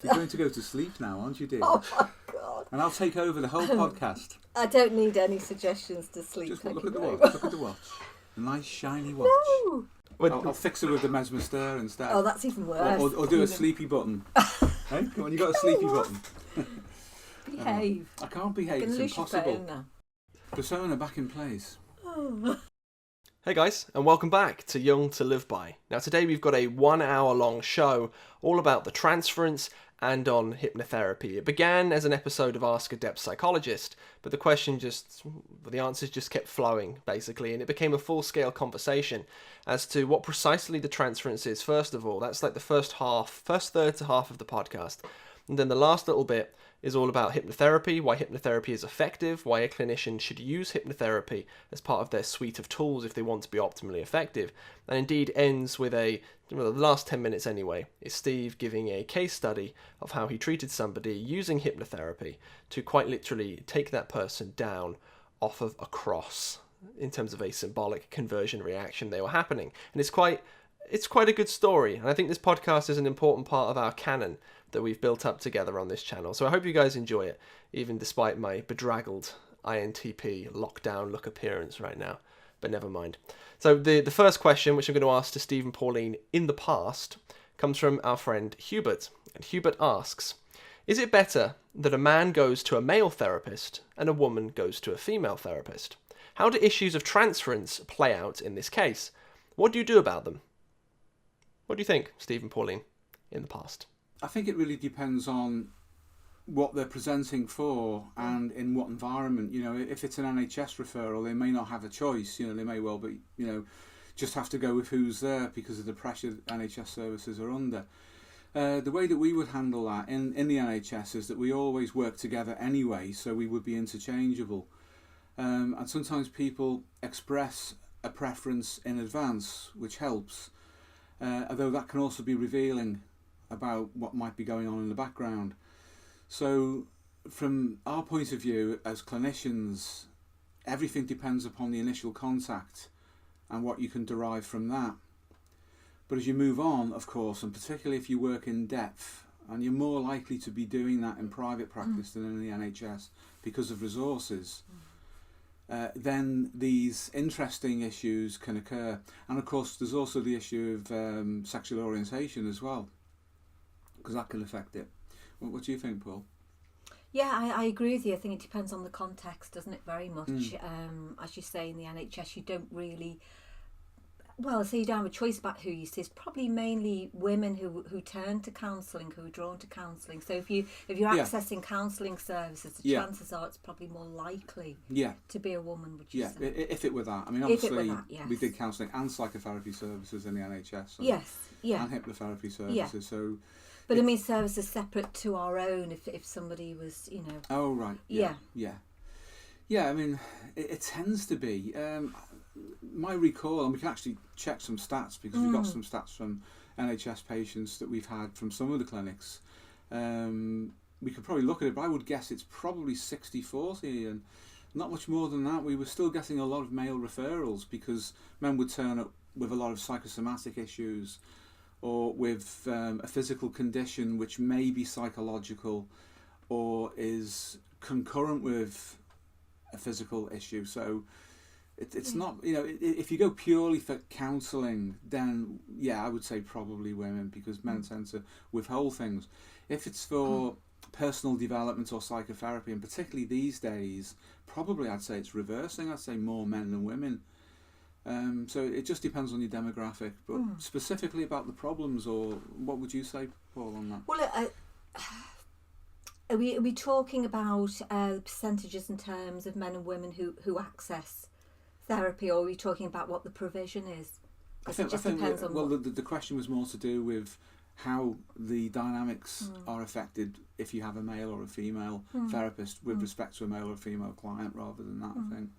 You're going to go to sleep now, aren't you, dear? Oh my God. And I'll take over the whole podcast. I don't need any suggestions to sleep. Just thank look you at the very watch. much. Look at the watch. A nice shiny watch. No. I'll fix it with the mesmer stir instead. Oh, that's even worse. Or do a sleepy button. Hey, come on, you got a sleepy button. Behave. I can't behave. Can It's lose your phone impossible. now. Persona back in place. Oh. Hey guys, and welcome back to Jung To Live By. Now today we've got a 1 hour long show all about the transference and on hypnotherapy. It began as an episode of Ask a Depth Psychologist, but the answers just kept flowing basically, and it became a full-scale conversation as to what precisely the transference is. First of all, that's like the first third to half of the podcast. And then the last little bit is all about hypnotherapy, why hypnotherapy is effective, why a clinician should use hypnotherapy as part of their suite of tools if they want to be optimally effective. And indeed ends with the last 10 minutes anyway, is Steve giving a case study of how he treated somebody using hypnotherapy to quite literally take that person down off of a cross in terms of a symbolic conversion reaction they were happening. And it's quite a good story, and I think this podcast is an important part of our canon that we've built up together on this channel. So I hope you guys enjoy it, even despite my bedraggled INTP lockdown look appearance right now. But never mind. So the first question, which I'm going to ask to Steve and Pauline in the past, comes from our friend Hubert. And Hubert asks, is it better that a man goes to a male therapist and a woman goes to a female therapist? How do issues of transference play out in this case? What do you do about them? What do you think, Steve and Pauline, in the past? I think it really depends on what they're presenting for and in what environment. You know, if it's an NHS referral, they may not have a choice. You know, they may well be, just have to go with who's there because of the pressure NHS services are under. The way that we would handle that in the NHS is that we always work together anyway, so we would be interchangeable. And sometimes people express a preference in advance, which helps. Although that can also be revealing about what might be going on in the background. So from our point of view as clinicians, everything depends upon the initial contact and what you can derive from that. But as you move on, of course, and particularly if you work in depth, and you're more likely to be doing that in private practice than in the NHS because of resources, then these interesting issues can occur. And of course there's also the issue of sexual orientation as well, because that can affect it. What do you think, Paul? Yeah, I agree with you. I think it depends on the context, doesn't it, very much. As you say, in the NHS you don't really, well, so you don't have a choice about who you see. It's probably mainly women who turn to counselling, who are drawn to counselling. So if you're accessing counselling services, the chances are it's probably more likely to be a woman, would you say? Yeah, if it were that. I mean, obviously, yes. we did counselling and psychotherapy services in the NHS. And hypnotherapy services. So, but I mean, services separate to our own. If somebody was, Oh right. Yeah. I mean, it tends to be. My recall, and we can actually check some stats because we've got some stats from NHS patients that we've had from some of the clinics. We could probably look at it, but I would guess it's probably 60-40 and not much more than that. We were still getting a lot of male referrals because men would turn up with a lot of psychosomatic issues or with a physical condition which may be psychological or is concurrent with a physical issue. So it's not, if you go purely for counselling, then I would say probably women, because men tend to withhold things. If it's for personal development or psychotherapy, and particularly these days, probably I'd say it's reversing. I'd say more men than women. So it just depends on your demographic. But specifically about the problems, or what would you say, Paul, on that? Well, are we talking about percentages in terms of men and women who access therapy, or are we talking about what the provision is? I think the question was more to do with how the dynamics are affected if you have a male or a female therapist with respect to a male or a female client, rather than that, I think.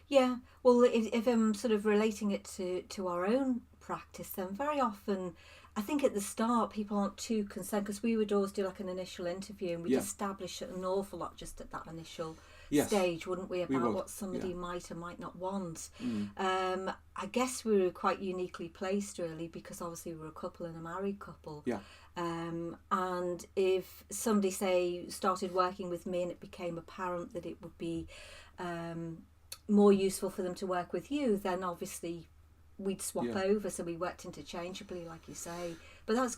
Yeah, well, if I'm sort of relating it to our own practice, then very often, I think at the start people aren't too concerned, because we would always do like an initial interview and we'd establish an awful lot just at that initial stage, wouldn't we, about what somebody might or might not want. I guess we were quite uniquely placed really, because obviously we were a couple and a married couple. And if somebody, say, started working with me and it became apparent that it would be more useful for them to work with you, then obviously we'd swap over, so we worked interchangeably, like you say. But that's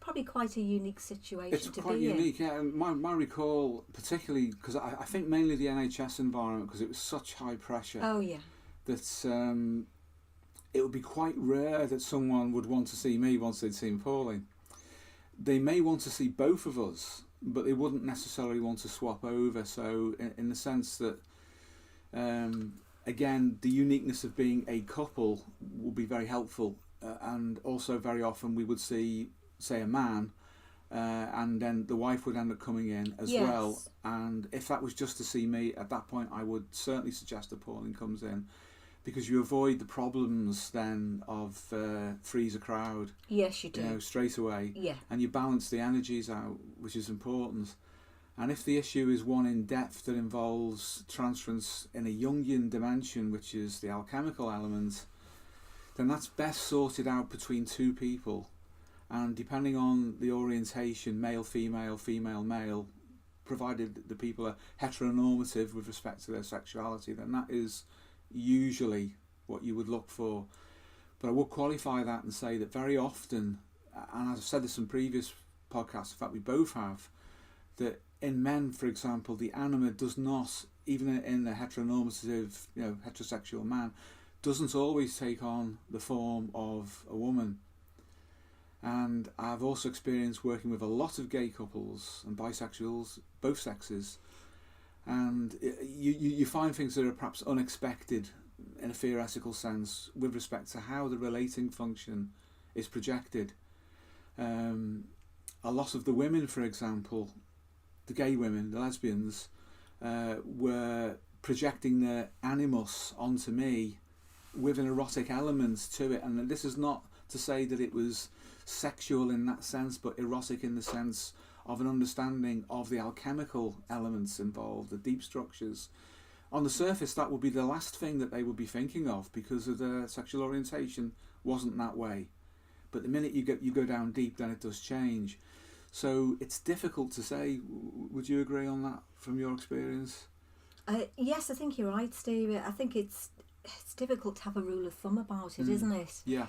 probably quite a unique situation it's to be quite in. unique, yeah. And my recall, particularly, because I think mainly the NHS environment, because it was such high pressure. Oh, yeah. That it would be quite rare that someone would want to see me once they'd seen Pauline. They may want to see both of us, but they wouldn't necessarily want to swap over. So in the sense that, again, the uniqueness of being a couple will be very helpful. And also very often we would see, say, a man, and then the wife would end up coming in as well. And if that was just to see me, at that point I would certainly suggest that Pauline comes in, because you avoid the problems then of freeze a crowd. Yes, you do. Straight away. Yeah. And you balance the energies out, which is important. And if the issue is one in depth that involves transference in a Jungian dimension, which is the alchemical element, then that's best sorted out between two people. And depending on the orientation, male, female, female, male, provided the people are heteronormative with respect to their sexuality, then that is usually what you would look for. But I would qualify that and say that very often, and I've said this in previous podcasts, in fact we both have, that in men, for example, the anima does not, even in a heteronormative, heterosexual man, doesn't always take on the form of a woman. And I've also experienced working with a lot of gay couples and bisexuals, both sexes, and you find things that are perhaps unexpected in a theoretical sense with respect to how the relating function is projected. A lot of the women, for example, the gay women, the lesbians, were projecting their animus onto me with an erotic element to it. And this is not to say that it was sexual in that sense, but erotic in the sense of an understanding of the alchemical elements involved, the deep structures. On the surface, that would be the last thing that they would be thinking of, because of their sexual orientation wasn't that way. But the minute you go down deep, then it does change. So it's difficult to say. Would you agree on that from your experience? Yes, I think you're right, Steve. I think it's difficult to have a rule of thumb about it, isn't it? Yeah.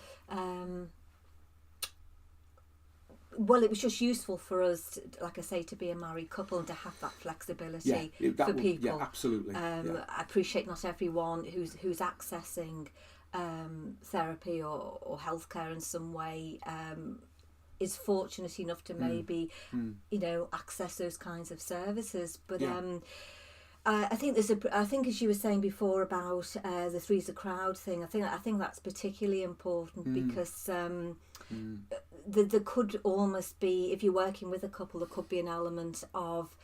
Well, it was just useful for us, like I say, to be a married couple and to have that flexibility for people. Yeah, absolutely. I appreciate not everyone who's accessing therapy or healthcare in some way is fortunate enough to maybe access those kinds of services. But I think I think as you were saying before about the three's a crowd thing, I think that's particularly important because there could almost be, if you're working with a couple, there could be an element of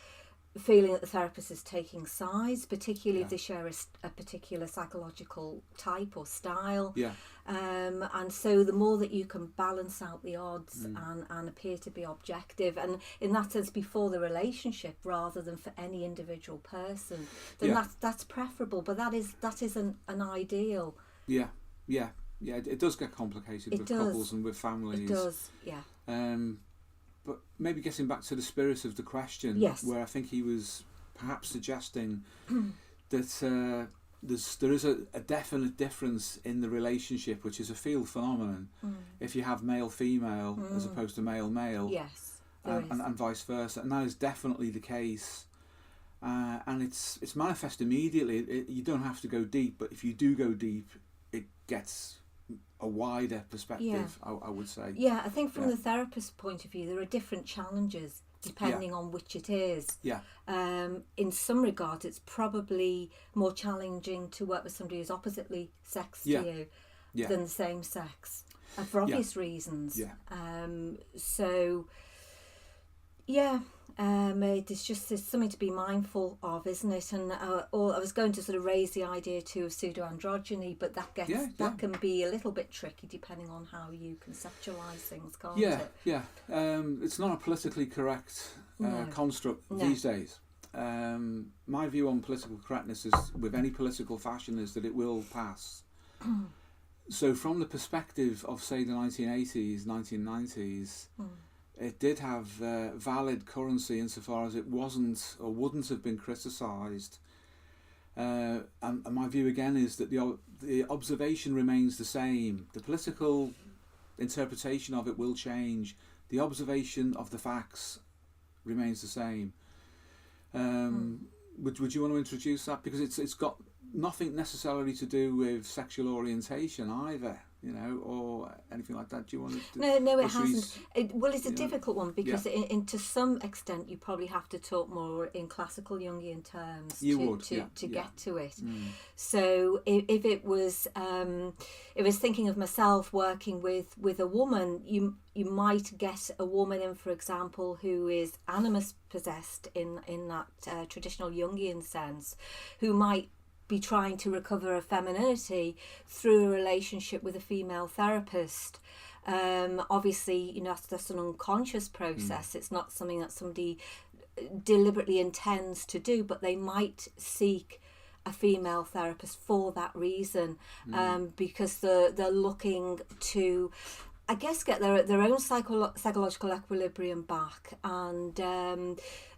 feeling that the therapist is taking sides, particularly if they share a particular psychological type or style. Yeah. And so the more that you can balance out the odds and appear to be objective, and in that sense before the relationship rather than for any individual person, then that's preferable. But that is an ideal. Yeah. It does get complicated with couples and with families. It does, yeah. But maybe getting back to the spirit of the question, where I think he was perhaps suggesting that there is a definite difference in the relationship, which is a field phenomenon, if you have male-female as opposed to male-male. Yes, and vice versa. And that is definitely the case. And it's manifest immediately. You don't have to go deep, but if you do go deep, it gets a wider perspective, I would say. Yeah, I think from the therapist's point of view, there are different challenges depending on which it is. Yeah. In some regards, it's probably more challenging to work with somebody who's oppositely sexed to you than the same sex, for obvious reasons. Yeah. There's something to be mindful of, isn't it? And I was going to sort of raise the idea too of pseudo-androgyny, but that can be a little bit tricky depending on how you conceptualise things, can't it? Yeah. It's not a politically correct construct these days. My view on political correctness is, with any political fashion, is that it will pass. So from the perspective of, say, the 1980s, 1990s, it did have valid currency insofar as it wasn't or wouldn't have been criticised. And my view again is that the observation remains the same. The political interpretation of it will change. The observation of the facts remains the same. Would you want to introduce that? Because it's got nothing necessarily to do with sexual orientation either, you know, or anything like that. Do you want to? No, it hasn't. It's a difficult one because, to some extent, you probably have to talk more in classical Jungian terms to get to it. So, if it was thinking of myself working with a woman, you might get a woman in, for example, who is animus possessed in that traditional Jungian sense, who might be trying to recover her femininity through a relationship with a female therapist. Obviously, you know, that's an unconscious process. It's not something that somebody deliberately intends to do, but they might seek a female therapist for that reason, because they're looking to, I guess, get their own psychological equilibrium back, and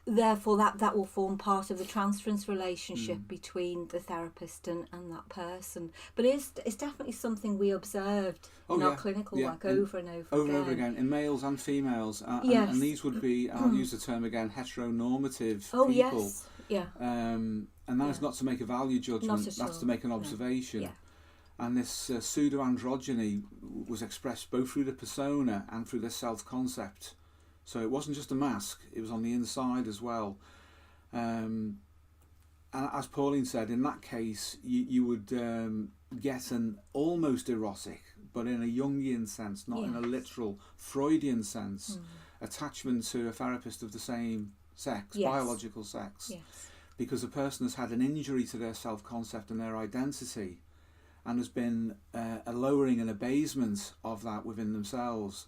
therefore that will form part of the transference relationship between the therapist and that person. But it's definitely something we observed in our clinical work over and over again in males and females. Yes. And these would be, I'll use the term again, heteronormative people. Yes. Yeah. And that is not to make a value judgment, that's to make an observation. Yeah. And this pseudo-androgyny was expressed both through the persona and through the self-concept. So it wasn't just a mask, it was on the inside as well. And as Pauline said, in that case, you would get an almost erotic, but in a Jungian sense, not in a literal Freudian sense, attachment to a therapist of the same sex, biological sex. Yes. Because a person has had an injury to their self-concept and their identity, and there's been a lowering and abasement of that within themselves.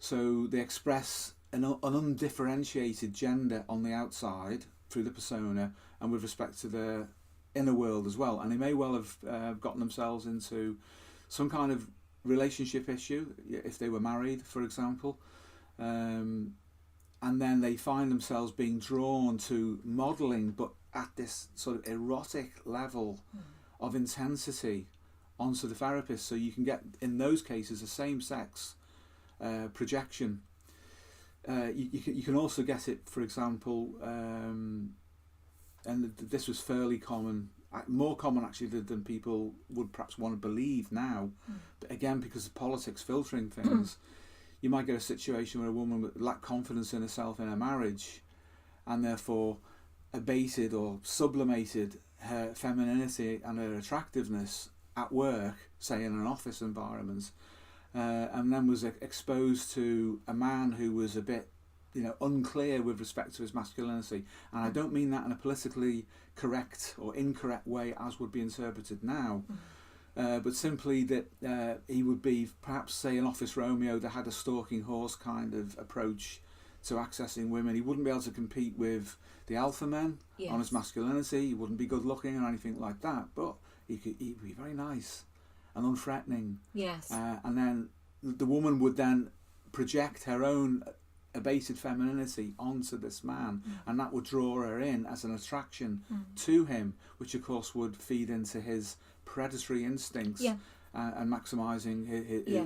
So they express an undifferentiated gender on the outside through the persona and with respect to their inner world as well. And they may well have gotten themselves into some kind of relationship issue, if they were married, for example. And then they find themselves being drawn to modelling, but at this sort of erotic level of intensity onto the therapist. So you can get, in those cases, a same-sex projection. You can also get it, for example, and this was fairly common, more common actually than people would perhaps want to believe now, but again, because of politics filtering things, you might get a situation where a woman would lack confidence in herself in her marriage, and therefore abated or sublimated her femininity and her attractiveness at work, say in an office environment, and then was exposed to a man who was a bit, unclear with respect to his masculinity. And I don't mean that in a politically correct or incorrect way as would be interpreted now, but simply that he would be perhaps, say, an office Romeo that had a stalking horse kind of approach to accessing women. He wouldn't be able to compete with the alpha men on his masculinity. He wouldn't be good looking or anything like that, but he'd be very nice and unthreatening. Yes. And then the woman would then project her own abated femininity onto this man, and that would draw her in as an attraction to him, which of course would feed into his predatory instincts and maximising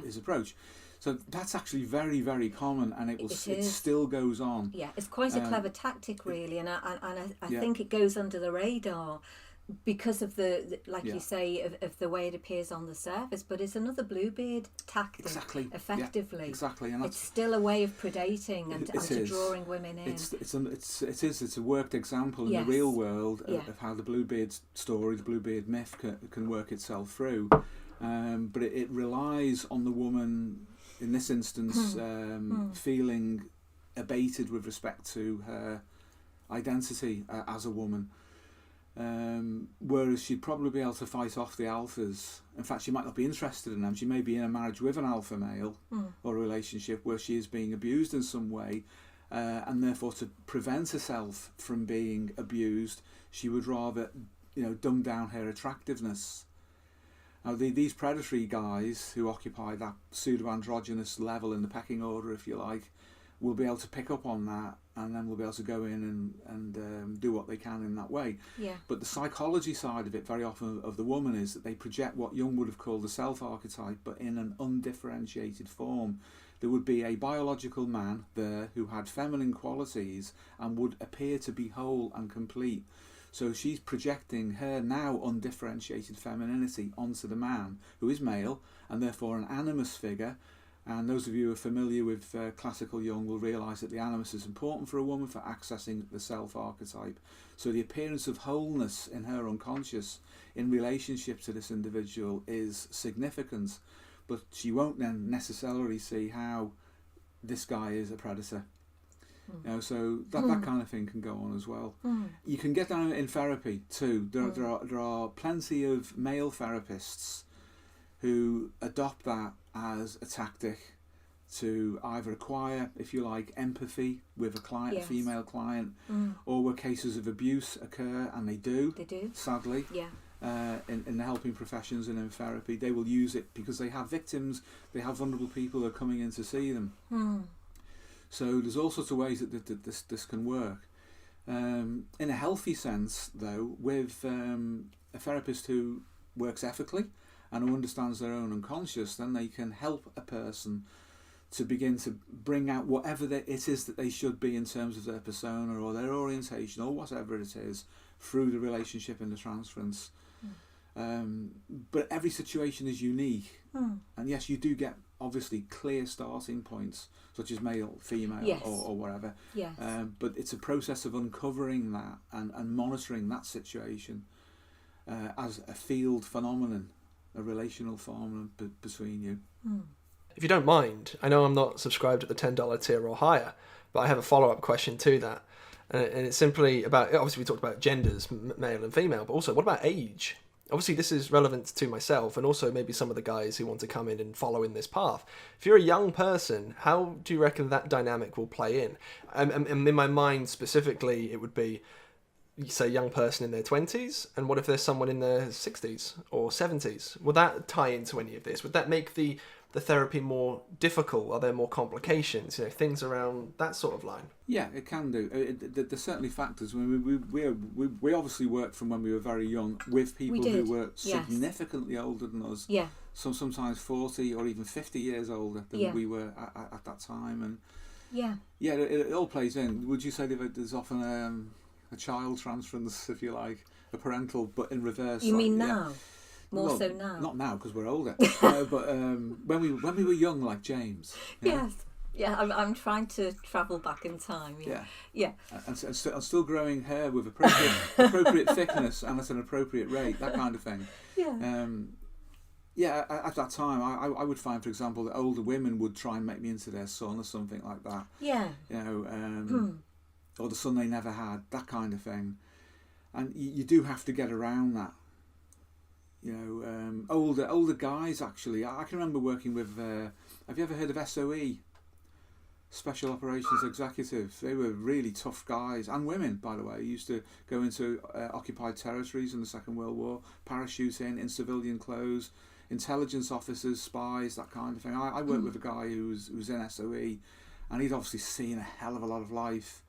his approach. So that's actually very, very common, and it still goes on. Yeah, it's quite a clever tactic, really, and I think it goes under the radar because of the you say, of the way it appears on the surface, but it's another Bluebeard tactic, effectively. Exactly, and it's still a way of predating and to drawing women in. It's a worked example in the real world of how the Bluebeard story, the Bluebeard myth can work itself through, but it relies on the woman in this instance feeling abated with respect to her identity as a woman. Whereas she'd probably be able to fight off the alphas. In fact, she might not be interested in them. She may be in a marriage with an alpha male or a relationship where she is being abused in some way, and therefore to prevent herself from being abused, she would rather dumb down her attractiveness. Now these predatory guys who occupy that pseudo-androgynous level in the pecking order, if you like, will be able to pick up on that, and then will be able to go in and do what they can in that way. Yeah. But the psychology side of it, very often of the woman, is that they project what Jung would have called the self-archetype, but in an undifferentiated form. There would be a biological man there who had feminine qualities and would appear to be whole and complete. So she's projecting her now undifferentiated femininity onto the man, who is male, and therefore an animus figure. And those of you who are familiar with classical Jung will realise that the animus is important for a woman for accessing the self-archetype. So the appearance of wholeness in her unconscious in relationship to this individual is significant, but she won't then necessarily see how this guy is a predator. You know, so that kind of thing can go on as well. You can get down in therapy too. There are plenty of male therapists who adopt that as a tactic to either acquire, if you like, empathy with a client, Yes. a female client, or where cases of abuse occur, and they do, sadly. Yeah. In the helping professions and in therapy, they will use it because they have victims, they have vulnerable people who are coming in to see them. So there's all sorts of ways that this can work. In a healthy sense, though, with a therapist who works ethically and who understands their own unconscious, then they can help a person to begin to bring out whatever it is that they should be in terms of their persona or their orientation or whatever it is through the relationship in the transference. But every situation is unique, and yes, you do get obviously clear starting points such as male, female, Yes. or whatever, Yes. but it's a process of uncovering that and monitoring that situation as a field phenomenon, a relational phenomenon between you. If you don't mind, I know I'm not subscribed at the $10 tier or higher, but I have a follow-up question to that. And it's simply about, obviously we talked about genders, male and female, but also what about age? Obviously this is relevant to myself and also maybe some of the guys who want to come in and follow in this path. If you're a young person, how do you reckon that dynamic will play in? And in my mind specifically, it would be, you say, young person in their 20s, and what if there's someone in their 60s or 70s? Would that tie into any of this? Would that make the therapy more difficult? Are there more complications? You know, things around that sort of line. Yeah, it can do. There's certainly factors. We obviously worked from when we were very young with people who were significantly older than us. Yeah. Sometimes 40 or even 50 years older than we were at that time. And it all plays in. Would you say there's often a child transference, if you like, a parental, but in reverse? You mean now? Yeah. More so now? Not now, because we're older. But when we were young, like James. Yes. Yeah, I'm trying to travel back in time. Yeah. And still growing hair with appropriate thickness and at an appropriate rate, that kind of thing. Yeah. At that time, I would find, for example, that older women would try and make me into their son or something like that. Yeah. You know, or the son they never had, that kind of thing. And you do have to get around that. You know, older guys, actually. I can remember working with, have you ever heard of SOE? Special Operations Executive. They were really tough guys, and women, by the way. Used to go into occupied territories in the Second World War, parachute in civilian clothes, intelligence officers, spies, that kind of thing. I worked with a guy who was in SOE, and he'd obviously seen a hell of a lot of life.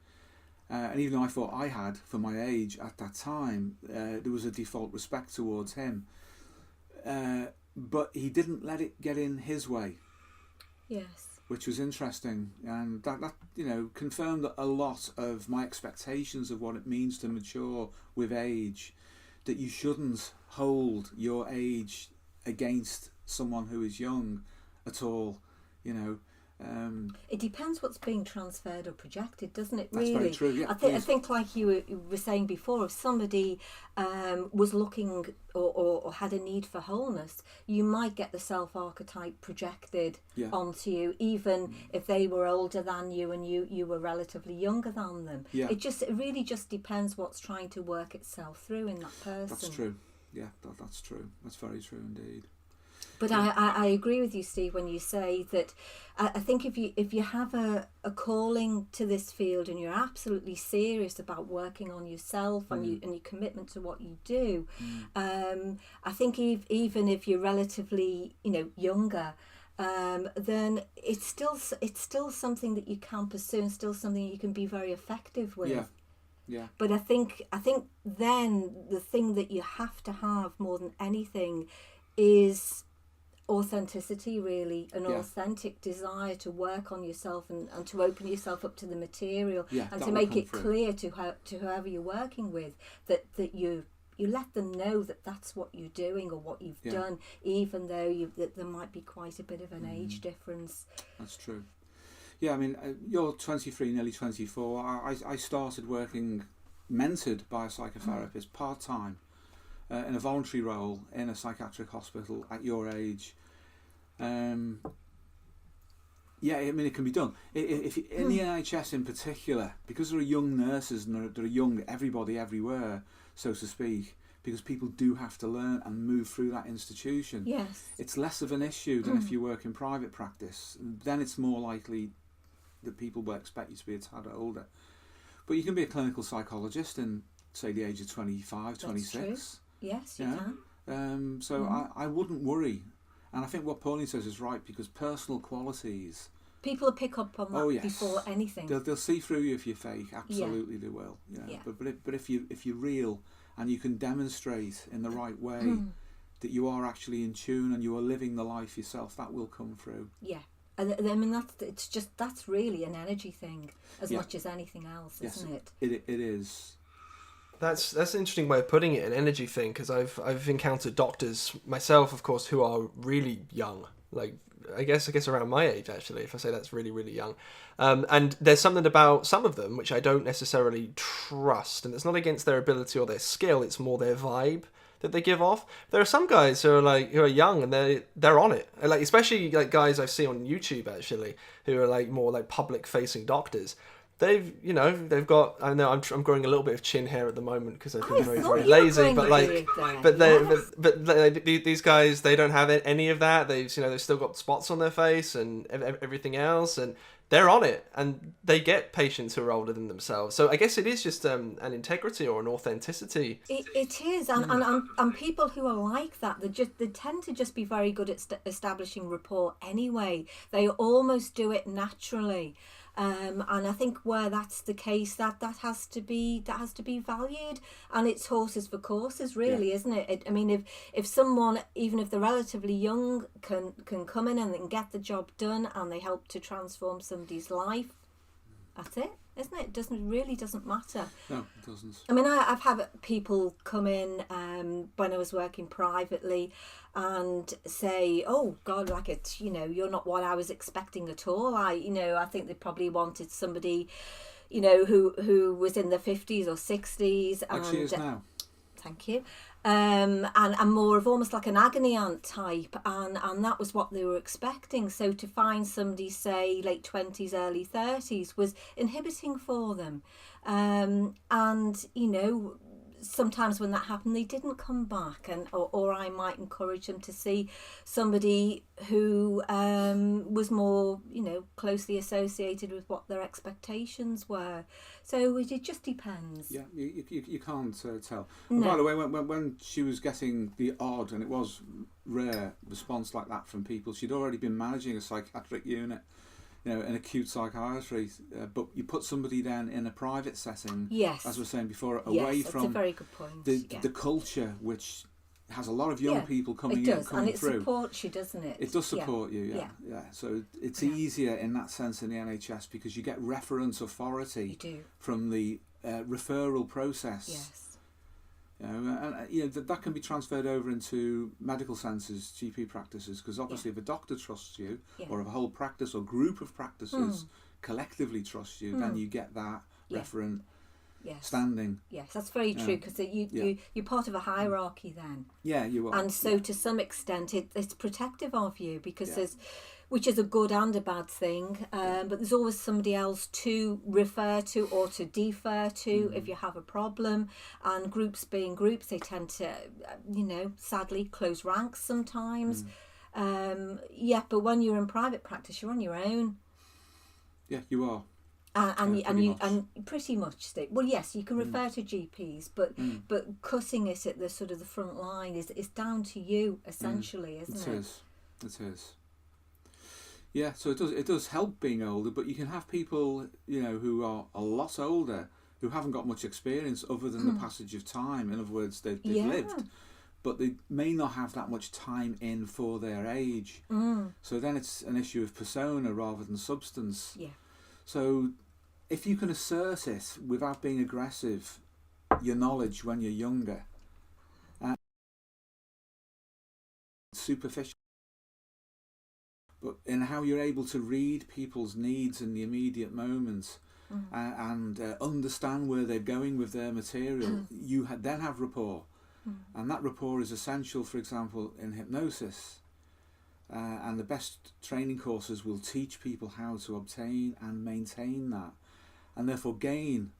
And even though I thought I had, for my age at that time, there was a default respect towards him. But he didn't let it get in his way. Yes. Which was interesting, and that confirmed a lot of my expectations of what it means to mature with age. That you shouldn't hold your age against someone who is young at all. You know. It depends what's being transferred or projected, doesn't it? That's really, very true. Yeah, I think, like you were saying before, if somebody was looking or had a need for wholeness, you might get the self-archetype projected onto you, even if they were older than you and you were relatively younger than them. Yeah. It really just depends what's trying to work itself through in that person. That's true. Yeah, that's true. That's very true indeed. But I agree with you, Steve, when you say that I think if you have a calling to this field and you're absolutely serious about working on yourself and your commitment to what you do, I think even if you're relatively younger, then it's still something that you can pursue and still something you can be very effective with. Yeah. But I think then the thing that you have to have more than anything is authenticity, really, an authentic desire to work on yourself and to open yourself up to the material, and to make it clear to whoever you're working with that you let them know that that's what you're doing or what you've done, even though that there might be quite a bit of an age difference. That's true. Yeah, I mean, you're 23, nearly 24. I started working mentored by a psychotherapist part-time in a voluntary role in a psychiatric hospital at your age. Yeah, I mean, it can be done. If in the NHS in particular, because there are young nurses and there are young everybody everywhere, so to speak, because people do have to learn and move through that institution. Yes. It's less of an issue than if you work in private practice. Then it's more likely that people will expect you to be a tad older. But you can be a clinical psychologist in, say, the age of 25, 26. That's true. Yes, you can. So I wouldn't worry. And I think what Pauline says is right, because personal qualities... People will pick up on that before anything. They'll see through you if you're fake. Absolutely, they will. You know? But if you're real and you can demonstrate in the right way that you are actually in tune and you are living the life yourself, that will come through. Yeah. And I mean, that's really an energy thing as much as anything else, isn't it? It is. That's an interesting way of putting it, an energy thing, because I've encountered doctors myself, of course, who are really young, like I guess around my age, actually, if I say that's really, really young. And there's something about some of them which I don't necessarily trust, and it's not against their ability or their skill, it's more their vibe that they give off. There are some guys who are young and they're on it, like especially like guys I see on YouTube, actually, who are like more like public facing doctors. They've got, I know I'm growing a little bit of chin hair at the moment because I've been very, very lazy, but these guys, they don't have any of that. They've still got spots on their face and everything else, and they're on it, and they get patients who are older than themselves. So I guess it is just an integrity or an authenticity. It is, and people who are like that, they tend to just be very good at establishing rapport anyway. They almost do it naturally. And I think where that's the case, that has to be valued, and it's horses for courses, really, isn't it? I mean, if someone, even if they're relatively young, can come in and they can get the job done, and they help to transform somebody's life, that's it, isn't it? It really doesn't matter. No, it doesn't. I mean, I've had people come in when I was working privately and say, "Oh God, you're not what I was expecting at all." I think they probably wanted somebody, who was in their 50s or 60s. Like she is now. Thank you. And more of almost like an agony aunt type, and that was what they were expecting. So to find somebody, say, late 20s, early 30s, was inhibiting for them. Sometimes when that happened, they didn't come back, or I might encourage them to see somebody who was more, closely associated with what their expectations were. So it just depends. Yeah, you can't tell. No. And by the way, when she was getting the odd, and it was rare, response like that from people, she'd already been managing a psychiatric unit, in acute psychiatry, but you put somebody then in a private setting, as we were saying before, away from that's a very good point. The culture, which has a lot of young people coming it does, in, coming through. And it supports you, doesn't it? It does support you, yeah. So it's easier in that sense in the NHS because you get reference authority from the referral process. Yes. That can be transferred over into medical centres, GP practices, because obviously if a doctor trusts you, or if a whole practice or group of practices collectively trust you, then you get that referent standing. Yes, that's very true, because you're part of a hierarchy then. Yeah, you are. And so to some extent it's protective of you, because which is a good and a bad thing, but there's always somebody else to refer to or to defer to if you have a problem. And groups being groups, they tend to, sadly close ranks sometimes. But when you're in private practice, you're on your own. Yeah, you are. And pretty much stay. Well, yes, you can refer to GPs, but cutting it at the sort of the front line is down to you essentially, isn't it? It is. Yeah, so it does help being older, but you can have people, who are a lot older, who haven't got much experience other than the passage of time. In other words, they've lived, but they may not have that much time in for their age. So then it's an issue of persona rather than substance. Yeah. So if you can assert it without being aggressive, your knowledge when you're younger, superficial, but in how you're able to read people's needs in the immediate moment, and understand where they're going with their material, you then have rapport. And that rapport is essential, for example, in hypnosis. And the best training courses will teach people how to obtain and maintain that, and therefore gain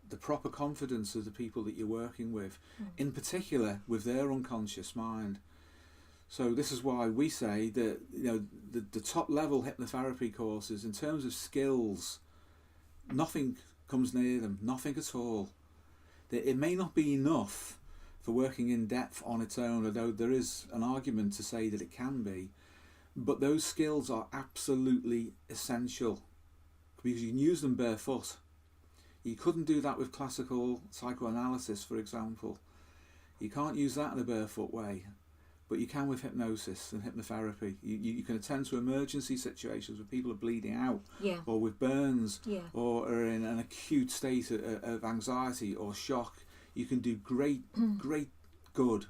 the proper confidence of the people that you're working with, in particular with their unconscious mind. So this is why we say that the top level hypnotherapy courses, in terms of skills, nothing comes near them, nothing at all. It may not be enough for working in depth on its own, although there is an argument to say that it can be, but those skills are absolutely essential because you can use them barefoot. You couldn't do that with classical psychoanalysis, for example. You can't use that in a barefoot way. But you can with hypnosis and hypnotherapy. You can attend to emergency situations where people are bleeding out, or with burns, or are in an acute state of anxiety or shock. You can do great good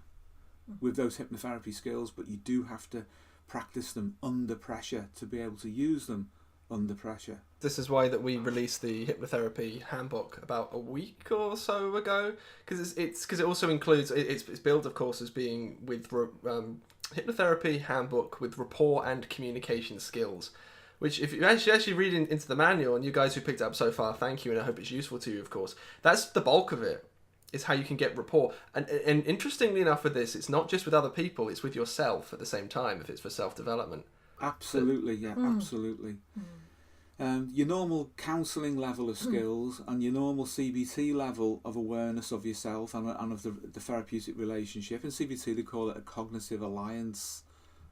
with those hypnotherapy skills, but you do have to practice them under pressure to be able to use them under pressure. This is why that we released the Hypnotherapy Handbook about a week or so ago, because it also includes it's billed, of course, as being with Hypnotherapy Handbook with rapport and communication skills. Which, if you actually read into the manual, and you guys who picked it up so far, thank you, and I hope it's useful to you, of course. That's the bulk of it, is how you can get rapport. And interestingly enough with this, it's not just with other people, it's with yourself at the same time, if it's for self-development. Absolutely, absolutely. Your normal counselling level of skills and your normal CBT level of awareness of yourself and of the therapeutic relationship. In CBT they call it a cognitive alliance.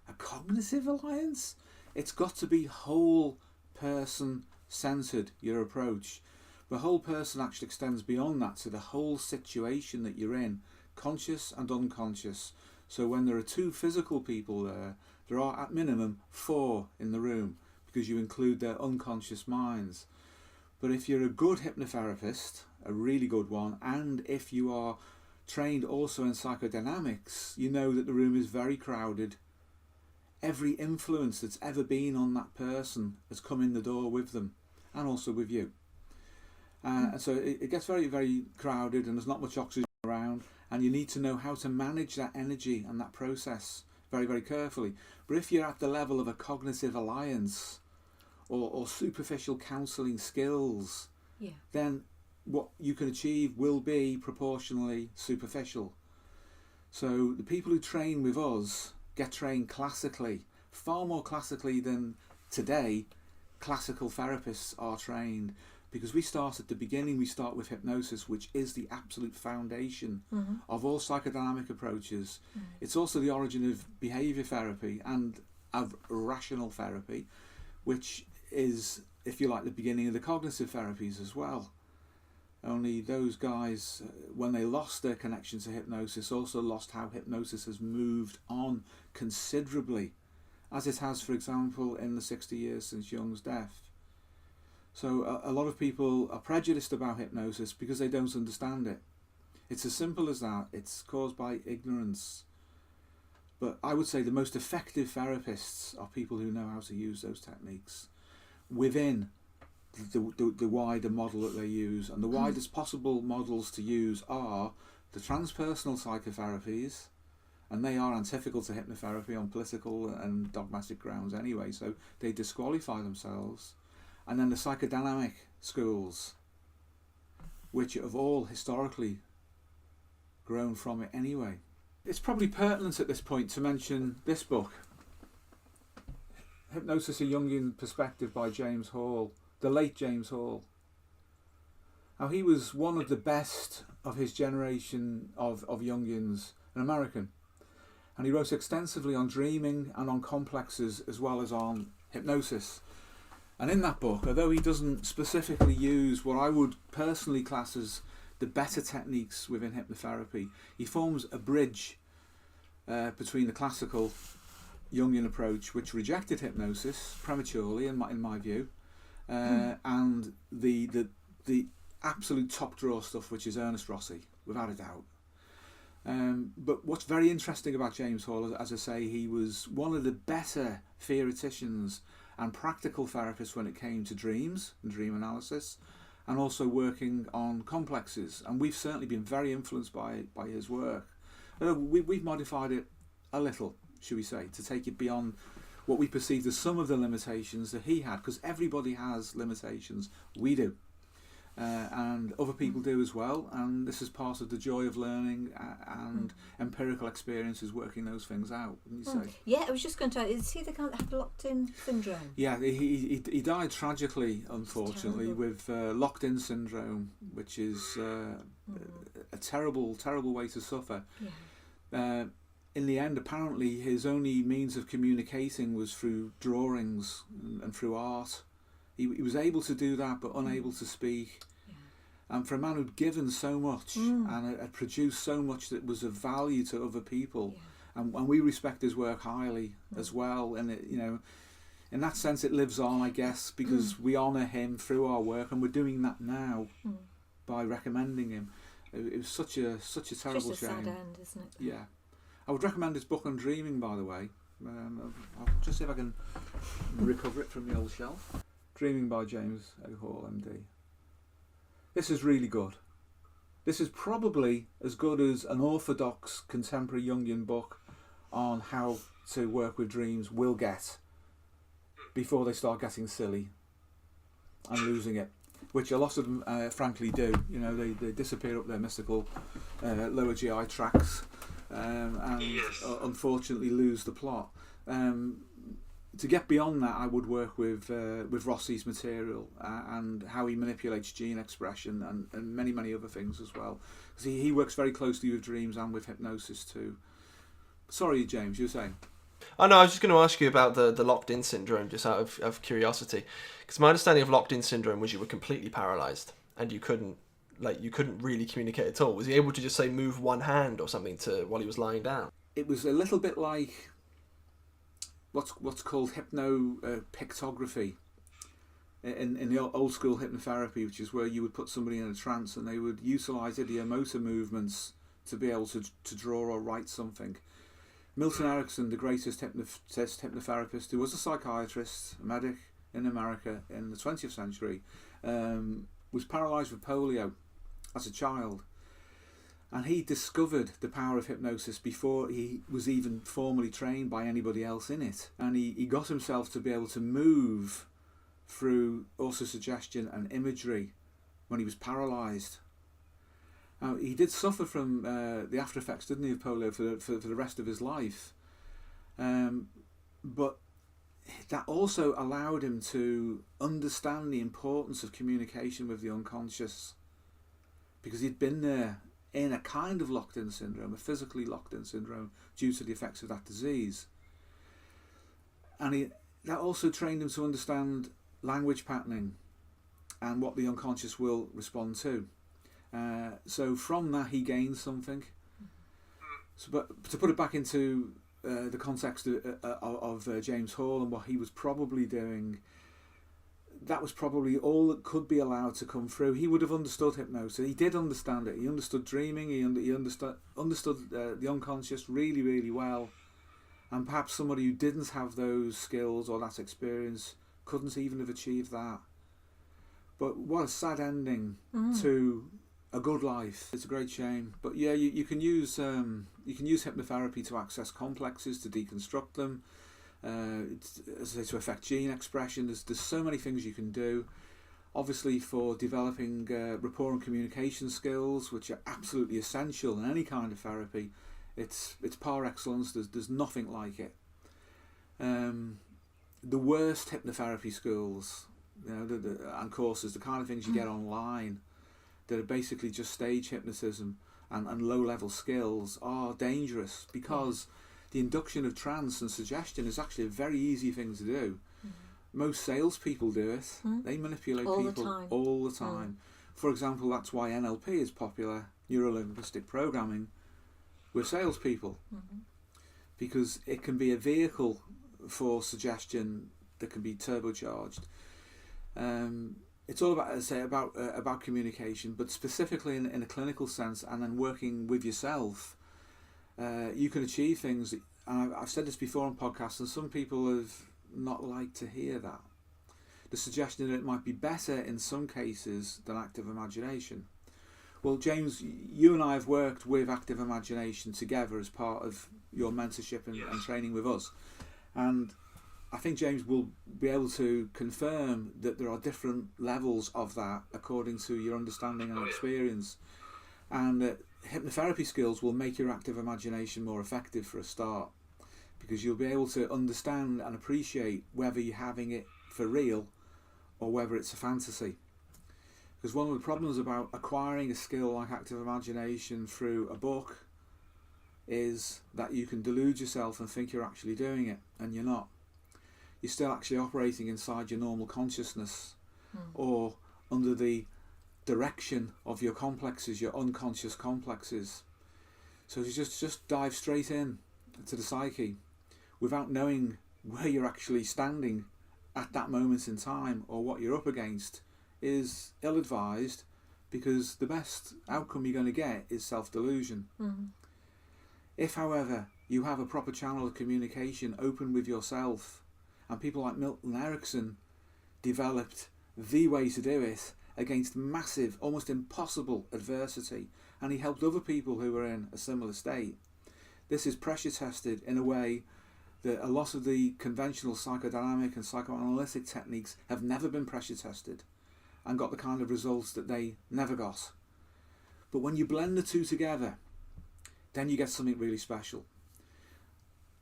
A cognitive alliance? It's got to be whole person centred, your approach. The whole person actually extends beyond that to the whole situation that you're in, conscious and unconscious. So when there are two physical people there are at minimum 4 in the room, because you include their unconscious minds. But if you're a good hypnotherapist, a really good one, and if you are trained also in psychodynamics, you know that the room is very crowded. Every influence that's ever been on that person has come in the door with them, and also with you. So it gets very, very crowded, and there's not much oxygen around, and you need to know how to manage that energy and that process very, very carefully. But if you're at the level of a cognitive alliance or superficial counselling skills, then what you can achieve will be proportionally superficial. So the people who train with us get trained classically, far more classically than today classical therapists are trained, because we start at the beginning. We start with hypnosis, which is the absolute foundation of all psychodynamic approaches. It's also the origin of behaviour therapy and of rational therapy, which is, if you like, the beginning of the cognitive therapies as well. Only those guys, when they lost their connection to hypnosis, also lost how hypnosis has moved on considerably, as it has, for example, in the 60 years since Jung's death. So a lot of people are prejudiced about hypnosis because they don't understand it. It's as simple as that. It's caused by ignorance. But I would say the most effective therapists are people who know how to use those techniques within the wider model that they use. And the widest possible models to use are the transpersonal psychotherapies, and they are antithetical to hypnotherapy on political and dogmatic grounds anyway, so they disqualify themselves. And then the psychodynamic schools, which have all historically grown from it anyway. It's probably pertinent at this point to mention this book, Hypnosis: A Jungian Perspective by James Hall, the late James Hall. Now, he was one of the best of his generation of Jungians, an American. And he wrote extensively on dreaming and on complexes, as well as on hypnosis. And in that book, although he doesn't specifically use what I would personally class as the better techniques within hypnotherapy, he forms a bridge between the classical Jungian approach, which rejected hypnosis prematurely, in my view, and the absolute top draw stuff, which is Ernest Rossi, without a doubt. But what's very interesting about James Hall, as I say, he was one of the better theoreticians and practical therapists when it came to dreams and dream analysis, and also working on complexes. And we've certainly been very influenced by his work. We've modified it a little, should we say, to take it beyond what we perceived as some of the limitations that he had, because everybody has limitations. We do. And other people do as well, and this is part of the joy of learning and empirical experiences working those things out, wouldn't you say? Yeah, I was just going to is he the guy that had locked-in syndrome? Yeah, he died tragically, unfortunately, with locked-in syndrome, which is a terrible way to suffer. Yeah. In the end, apparently, his only means of communicating was through drawings and through art. He was able to do that, but unable to speak. Yeah. And for a man who'd given so much and had produced so much that was of value to other people, and we respect his work highly as well. And it, in that sense, it lives on, I guess, because we honour him through our work, and we're doing that now by recommending him. It was such a terrible just a shame. sad end, isn't it? Yeah, I would recommend his book on dreaming, by the way. I'll just see if I can recover it from the old shelf. Dreaming by James A. Hall, MD. This is really good. This is probably as good as an orthodox contemporary Jungian book on how to work with dreams will get before they start getting silly and losing it, which a lot of them frankly do. They disappear up their mystical lower GI tracts and unfortunately lose the plot. To get beyond that, I would work with Rossi's material and how he manipulates gene expression and many, many other things as well. Because he works very closely with dreams and with hypnosis too. Sorry, James, you were saying? Oh no, I was just going to ask you about the locked-in syndrome, just out of curiosity. Because my understanding of locked-in syndrome was you were completely paralysed and you couldn't really communicate at all. Was he able to just say move one hand or something while he was lying down? It was a little bit like what's called hypnopictography in the old school hypnotherapy, which is where you would put somebody in a trance and they would utilise ideomotor movements to be able to draw or write something. Milton Erickson, the greatest hypnotherapist, who was a psychiatrist, a medic in America in the 20th century, was paralysed with polio as a child. And he discovered the power of hypnosis before he was even formally trained by anybody else in it. And he got himself to be able to move through autosuggestion and imagery when he was paralysed. Now, he did suffer from the after effects, didn't he, of polio for the rest of his life. But that also allowed him to understand the importance of communication with the unconscious, because he'd been there in a kind of locked-in syndrome, a physically locked-in syndrome, due to the effects of that disease. And that also trained him to understand language patterning and what the unconscious will respond to. So from that he gained something. But to put it back into the context of James Hall and what he was probably doing, that was probably all that could be allowed to come through. He would have understood hypnosis. He did understand it. He understood dreaming. He understood the unconscious really, really well. And perhaps somebody who didn't have those skills or that experience couldn't even have achieved that. But what a sad ending to a good life. It's a great shame. But yeah, you can use hypnotherapy to access complexes, to deconstruct them. To affect gene expression. There's so many things you can do. Obviously, for developing rapport and communication skills, which are absolutely essential in any kind of therapy, it's par excellence. There's nothing like it. The worst hypnotherapy schools, and courses, the kind of things you get online, that are basically just stage hypnotism and low-level skills, are dangerous, because the induction of trance and suggestion is actually a very easy thing to do. Most salespeople do it. They manipulate All the people time. all the time. For example, that's why NLP is popular, neuro-linguistic programming, with salespeople. Because it can be a vehicle for suggestion that can be turbocharged. It's all about, as I say, about communication, but specifically in a clinical sense, and then working with yourself, you can achieve things. And I've said this before on podcasts, and some people have not liked to hear that. The suggestion that it might be better in some cases than active imagination. Well, James, you and I have worked with active imagination together as part of your mentorship and training with us. And I think James will be able to confirm that there are different levels of that according to your understanding and experience. And that hypnotherapy skills will make your active imagination more effective for a start, because you'll be able to understand and appreciate whether you're having it for real or whether it's a fantasy. Because one of the problems about acquiring a skill like active imagination through a book is that you can delude yourself and think you're actually doing it, and you're not. You're still actually operating inside your normal consciousness or under the direction of your complexes, your unconscious complexes. So you just dive straight in to the psyche without knowing where you're actually standing at that moment in time or what you're up against is ill-advised, because the best outcome you're going to get is self-delusion. If, however, you have a proper channel of communication open with yourself, and people like Milton Erickson developed the way to do it against massive, almost impossible adversity, and he helped other people who were in a similar state. This is pressure tested in a way that a lot of the conventional psychodynamic and psychoanalytic techniques have never been pressure tested and got the kind of results that they never got. But when you blend the two together, then you get something really special.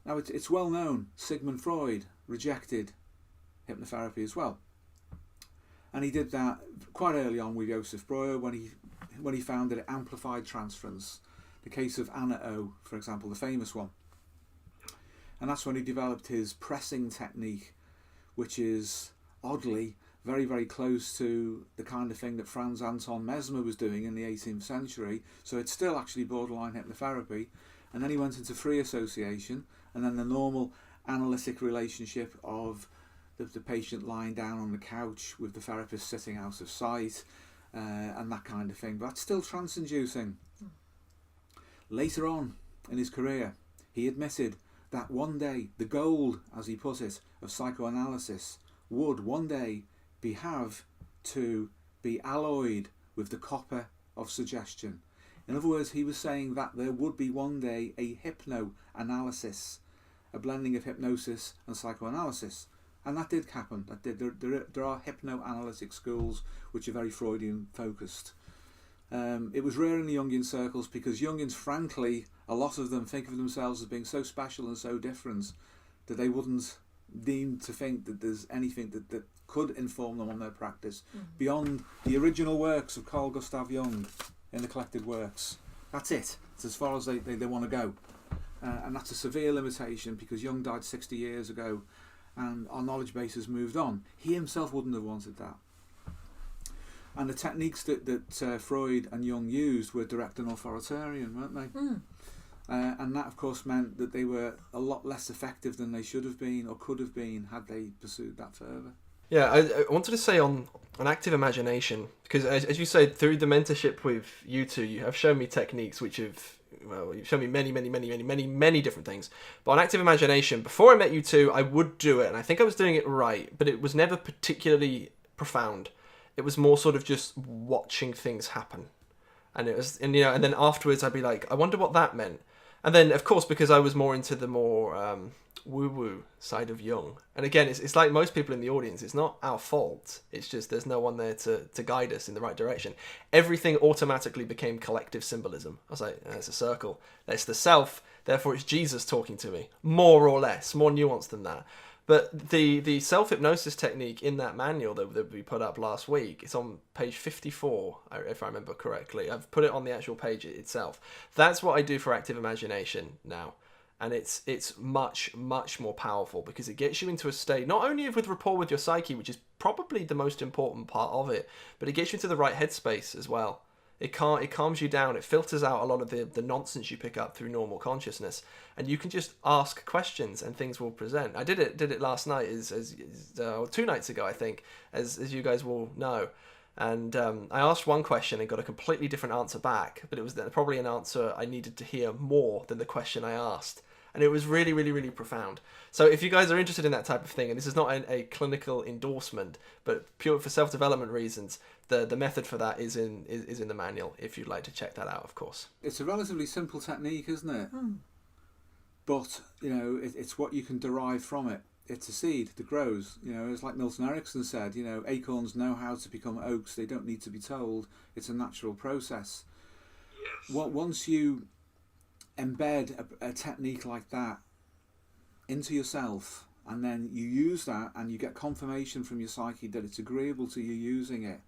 Now, it's well known, Sigmund Freud rejected hypnotherapy as well. And he did that quite early on with Joseph Breuer when he found that it amplified transference. The case of Anna O, for example, the famous one. And that's when he developed his pressing technique, which is oddly very, very close to the kind of thing that Franz Anton Mesmer was doing in the 18th century. So it's still actually borderline hypnotherapy. And then he went into free association, and then the normal analytic relationship of the patient lying down on the couch with the therapist sitting out of sight, and that kind of thing. But that's still trance-inducing. Later on in his career, he admitted that one day the gold, as he put it, of psychoanalysis would one day have to be alloyed with the copper of suggestion. In other words, he was saying that there would be one day a hypnoanalysis, a blending of hypnosis and psychoanalysis. And that did happen. That did. There are hypnoanalytic schools which are very Freudian focused. It was rare in the Jungian circles because Jungians, frankly, a lot of them think of themselves as being so special and so different that they wouldn't deem to think that there's anything that could inform them on their practice beyond the original works of Carl Gustav Jung in the collected works. That's it. It's as far as they want to go. And that's a severe limitation because Jung died 60 years ago and our knowledge base has moved on. He himself wouldn't have wanted that. And the techniques that Freud and Jung used were direct and authoritarian, weren't they? And that, of course, meant that they were a lot less effective than they should have been or could have been had they pursued that further. Yeah, I wanted to say on active imagination, because as you said, through the mentorship with you two, you have shown me techniques which have, well, you've shown me many different things. But on active imagination, before I met you two, I would do it, and I think I was doing it right, but it was never particularly profound. It was more sort of just watching things happen. And it was, and then afterwards I'd be like, I wonder what that meant. And then, of course, because I was more into the more woo-woo side of Jung. And again, it's like most people in the audience, it's not our fault. It's just there's no one there to guide us in the right direction. Everything automatically became collective symbolism. I was like, it's a circle. That's the self, therefore it's Jesus talking to me. More or less, more nuanced than that. But the self-hypnosis technique in that manual that we put up last week, it's on page 54, if I remember correctly. I've put it on the actual page itself. That's what I do for active imagination now. And it's much, much more powerful because it gets you into a state, not only with rapport with your psyche, which is probably the most important part of it, but it gets you into the right headspace as well. It calms you down. It filters out a lot of the nonsense you pick up through normal consciousness, and you can just ask questions and things will present. I did it last night, as 2 nights ago, I think, as you guys will know. And I asked one question and got a completely different answer back, but it was probably an answer I needed to hear more than the question I asked. And it was really, really, really profound. So if you guys are interested in that type of thing, and this is not a clinical endorsement, but pure for self-development reasons, the method for that is in the manual, if you'd like to check that out, of course. It's a relatively simple technique, isn't it? But, it's what you can derive from it. It's a seed that grows. It's like Milton Erickson said, acorns know how to become oaks. They don't need to be told. It's a natural process. Yes. Once you embed a technique like that into yourself, and then you use that and you get confirmation from your psyche that it's agreeable to you using it,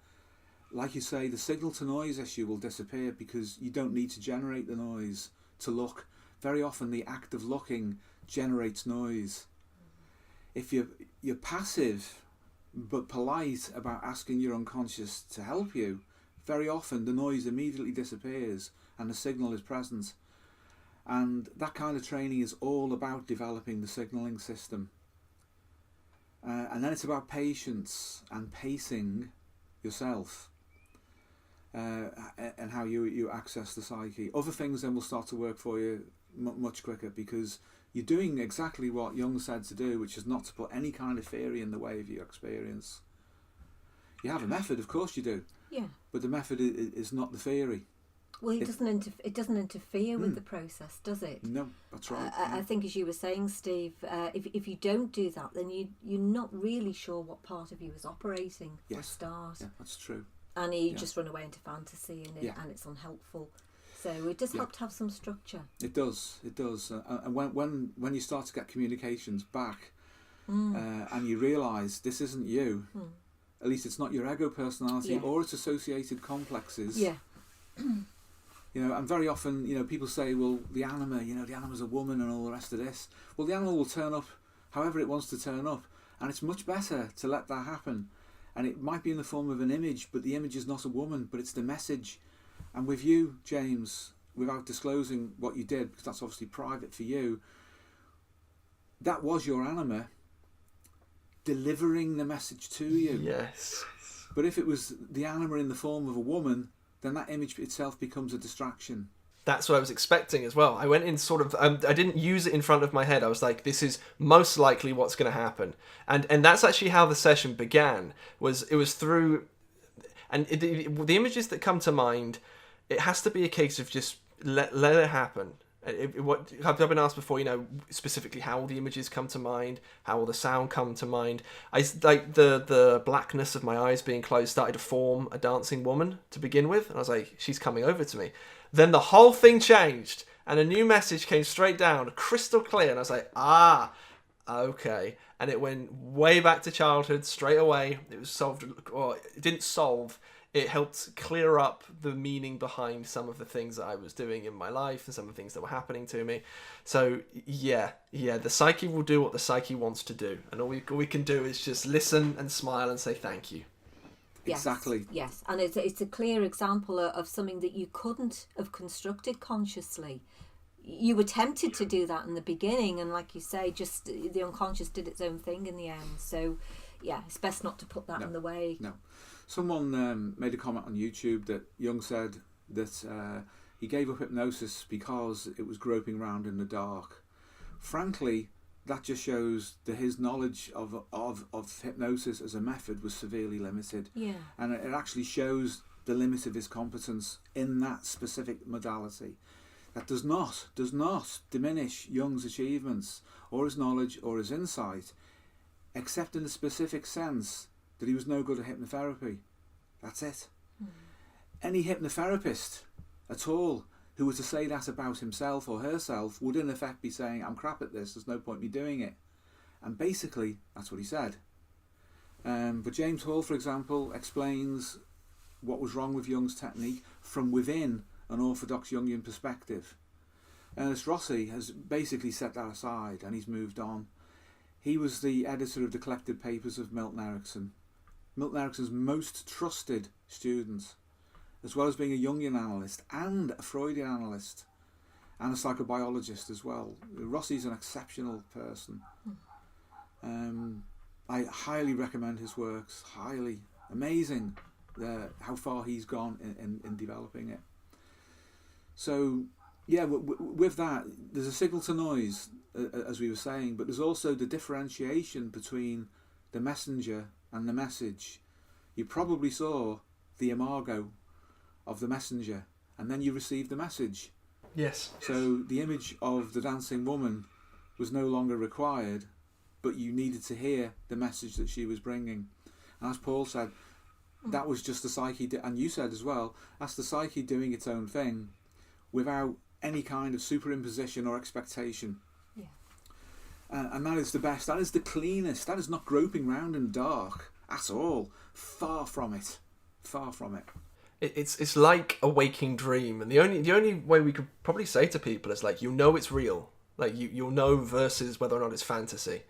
like you say, the signal to noise issue will disappear because you don't need to generate the noise to look. Very often the act of looking generates noise. If you're passive but polite about asking your unconscious to help you, very often the noise immediately disappears and the signal is present. And that kind of training is all about developing the signalling system. And then it's about patience and pacing yourself, and how you access the psyche. Other things then will start to work for you much quicker because you're doing exactly what Jung said to do, which is not to put any kind of theory in the way of your experience. You have a method, of course you do. Yeah. But the method is not the theory. Well, it doesn't interfere with the process, does it? No, that's right. I think, as you were saying, Steve, if you don't do that, then you're not really sure what part of you is operating for a start. Yeah, that's true. And you just run away into fantasy, and it's unhelpful. So it does help to have some structure. It does. And when you start to get communications back, and you realise this isn't you, at least it's not your ego personality or its associated complexes. Yeah. And very often, people say, well, the anima, the anima's a woman and all the rest of this. Well, the animal will turn up however it wants to turn up. And it's much better to let that happen. And it might be in the form of an image, but the image is not a woman, but it's the message. And with you, James, without disclosing what you did, because that's obviously private for you, that was your anima delivering the message to you. Yes. But if it was the anima in the form of a woman, then that image itself becomes a distraction. That's what I was expecting as well. I went in sort of, I didn't use it in front of my head. I was like, this is most likely what's going to happen. And that's actually how the session began. It was through, and the images that come to mind, it has to be a case of just let it happen. What I've been asked before, specifically how will the images come to mind, how will the sound come to mind. I like the blackness of my eyes being closed started to form a dancing woman to begin with, and I was like, she's coming over to me. Then the whole thing changed, and a new message came straight down, crystal clear, and I was like, okay. And it went way back to childhood straight away. It was solved, or it didn't solve. It helped clear up the meaning behind some of the things that I was doing in my life and some of the things that were happening to me. So yeah, the psyche will do what the psyche wants to do, and all we can do is just listen and smile and say thank you. Yes, exactly. Yes, and it's a clear example of something that you couldn't have constructed consciously. You attempted to do that in the beginning, and like you say, just the unconscious did its own thing in the end. So yeah, it's best not to put that in the way. No. Someone made a comment on YouTube that Jung said that he gave up hypnosis because it was groping around in the dark. Frankly, that just shows that his knowledge of hypnosis as a method was severely limited. Yeah. And it actually shows the limit of his competence in that specific modality. That does not diminish Jung's achievements or his knowledge or his insight, except in the specific sense that he was no good at hypnotherapy. That's it. Any hypnotherapist at all who were to say that about himself or herself would in effect be saying, I'm crap at this, there's no point me doing it. And basically, that's what he said. But James Hall, for example, explains what was wrong with Jung's technique from within an orthodox Jungian perspective. Ernest Rossi has basically set that aside and he's moved on. He was the editor of the collected papers of Milton Erickson. Milton Erickson's most trusted student, as well as being a Jungian analyst and a Freudian analyst and a psychobiologist as well. Rossi's an exceptional person. I highly recommend his works, highly. Amazing how far he's gone in developing it. So, yeah, with that, there's a signal to noise, as we were saying, but there's also the differentiation between the messenger and the message. You probably saw the imago of the messenger, and then you received the message. Yes. So the image of the dancing woman was no longer required, but you needed to hear the message that she was bringing. And as Paul said, that was just the psyche, and you said as well, that's the psyche doing its own thing without any kind of superimposition or expectation. Yeah. And that is the best, that is the cleanest, that is not groping round in the dark at all. Far from it. Far from it. It's like a waking dream, and the only way we could probably say to people is like, it's real, like you'll know versus whether or not it's fantasy.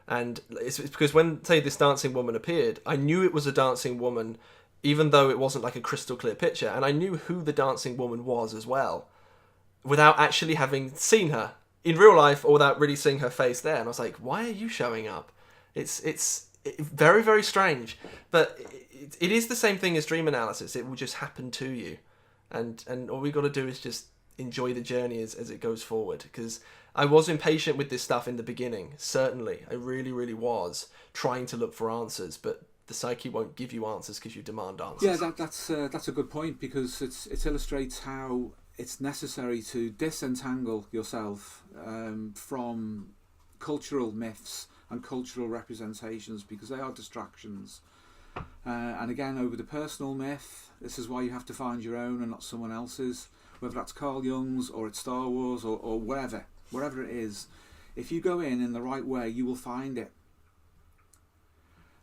And it's because when, say, this dancing woman appeared, I knew it was a dancing woman, even though it wasn't like a crystal clear picture, and I knew who the dancing woman was as well, without actually having seen her in real life or without really seeing her face there. And I was like, why are you showing up? It's very, very strange, but it is the same thing as dream analysis. It will just happen to you, and all we got to do is just enjoy the journey as it goes forward. Because I was impatient with this stuff in the beginning, certainly. I really, really was trying to look for answers, but the psyche won't give you answers because you demand answers. Yeah, that's a good point, because it illustrates how it's necessary to disentangle yourself from cultural myths and cultural representations, because they are distractions. And again, over the personal myth, this is why you have to find your own and not someone else's, whether that's Carl Jung's or it's Star Wars or wherever it is. If you go in the right way, you will find it.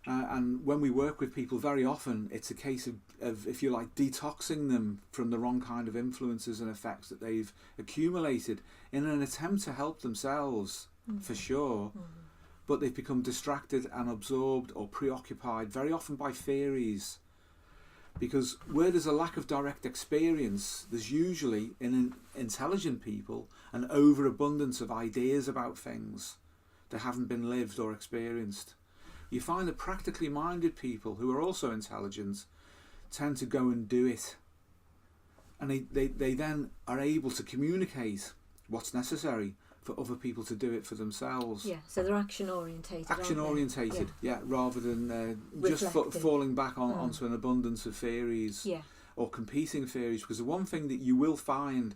And when we work with people, very often it's a case of, if you like, detoxing them from the wrong kind of influences and effects that they've accumulated in an attempt to help themselves, for sure. But they've become distracted and absorbed or preoccupied, very often by theories. Because where there's a lack of direct experience, there's usually, in intelligent people, an overabundance of ideas about things that haven't been lived or experienced. You find that practically minded people who are also intelligent tend to go and do it. And they then are able to communicate what's necessary for other people to do it for themselves. Yeah, so they're action orientated. Action orientated, yeah, rather than just falling back onto an abundance of theories or competing theories. Because the one thing that you will find,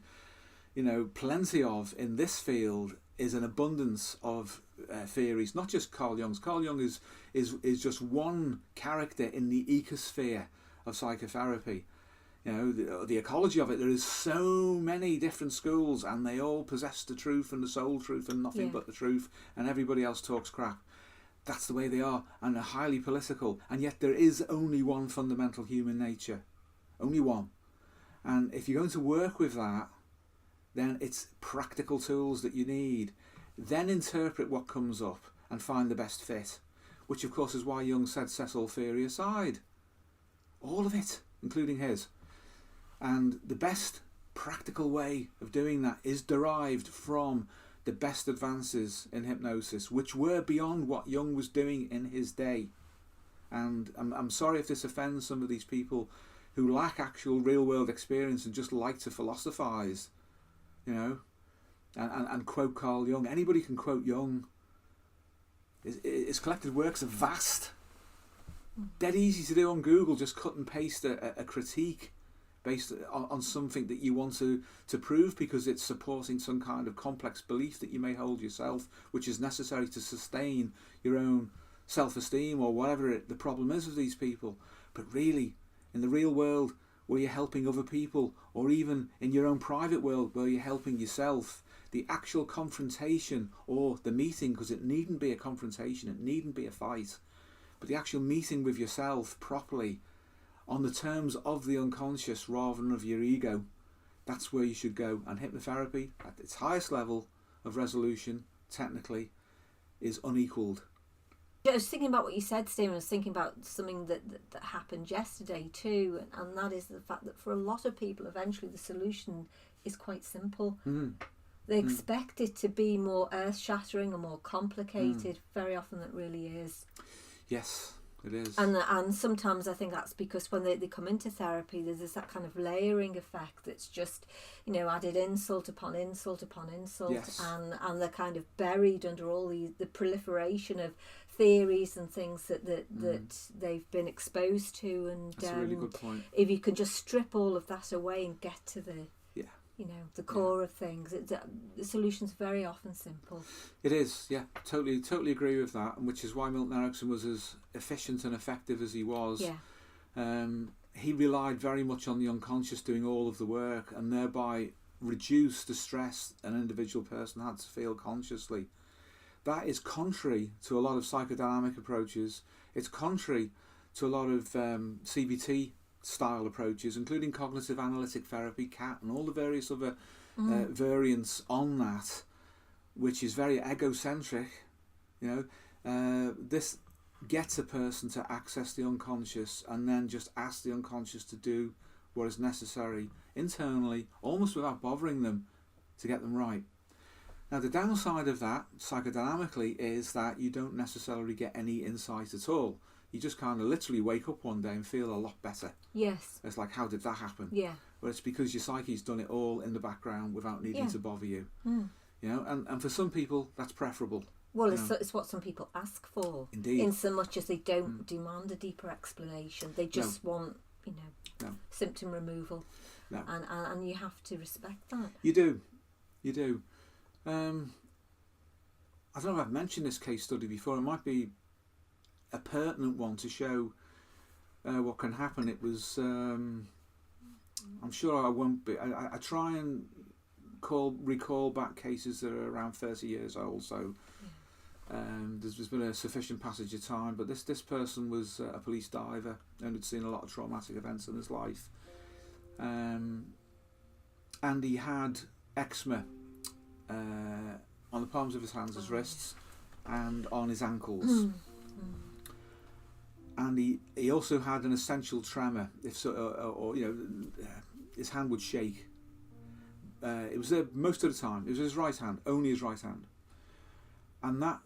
plenty of in this field is an abundance of theories, not just Carl Jung's. Carl Jung is just one character in the ecosphere of psychotherapy. The ecology of it. There is so many different schools, and they all possess the truth and the sole truth and nothing but the truth, and everybody else talks crap. That's the way they are, and they're highly political, and yet there is only one fundamental human nature. Only one. And if you're going to work with that, then it's practical tools that you need. Then interpret what comes up and find the best fit, which of course is why Jung said set all theory aside. All of it, including his. And the best practical way of doing that is derived from the best advances in hypnosis, which were beyond what Jung was doing in his day. And I'm sorry if this offends some of these people who lack actual real world experience and just like to philosophize, and quote Carl Jung. Anybody can quote Jung. His collected works are vast. Dead easy to do on Google. Just cut and paste a critique based on something that you want to prove, because it's supporting some kind of complex belief that you may hold yourself, which is necessary to sustain your own self-esteem or whatever the problem is of these people. But really, in the real world, where you're helping other people, or even in your own private world where you're helping yourself, the actual confrontation or the meeting, because it needn't be a confrontation, it needn't be a fight, but the actual meeting with yourself properly on the terms of the unconscious rather than of your ego, that's where you should go. And hypnotherapy, at its highest level of resolution, technically, is unequalled. I was thinking about what you said, Stephen. I was thinking about something that happened yesterday too, and that is the fact that for a lot of people, eventually the solution is quite simple. They expect it to be more earth-shattering or more complicated. Very often it really is. Yes, it is. And sometimes I think that's because when they come into therapy, there's that kind of layering effect that's just, added insult upon insult upon insult. Yes. And they're kind of buried under all the proliferation of theories and things that they've been exposed to. And that's a really good point. If you can just strip all of that away and get to the the core of things, the solution's very often simple. It is, yeah, totally agree with that, and which is why Milton Erickson was as efficient and effective as he was. Yeah. He relied very much on the unconscious doing all of the work, and thereby reduced the stress an individual person had to feel consciously. That is contrary to a lot of psychodynamic approaches. It's contrary to a lot of CBT style approaches, including cognitive analytic therapy, CAT, and all the various other variants on that, which is very egocentric. This gets a person to access the unconscious and then just ask the unconscious to do what is necessary internally, almost without bothering them, to get them right. Now, the downside of that, psychodynamically, is that you don't necessarily get any insight at all. You just kind of literally wake up one day and feel a lot better. Yes. It's like, how did that happen? Yeah. Well, it's because your psyche's done it all in the background without needing to bother you. And for some people, that's preferable. Well, it's what some people ask for. Indeed. In so much as they don't demand a deeper explanation. They just want, symptom removal. No. And you have to respect that. You do. I don't know if I've mentioned this case study before. It might be a pertinent one to show what can happen. It was, I'm sure I won't be. I try and recall back cases that are around 30 years old, so there's been a sufficient passage of time. But this person was a police diver and had seen a lot of traumatic events in his life, and he had eczema on the palms of his hands, his wrists, and on his ankles. And he also had an essential tremor. His hand would shake. It was there most of the time. It was his right hand, only his right hand, and that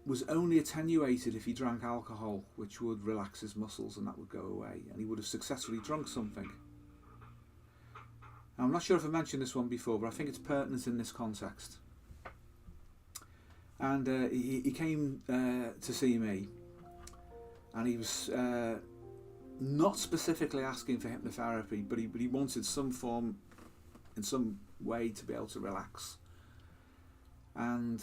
was only attenuated if he drank alcohol, which would relax his muscles, and that would go away, and he would have successfully drunk something. Now, I'm not sure if I mentioned this one before, but I think it's pertinent in this context. And he came to see me. And he was not specifically asking for hypnotherapy, but he wanted some form, in some way, to be able to relax. And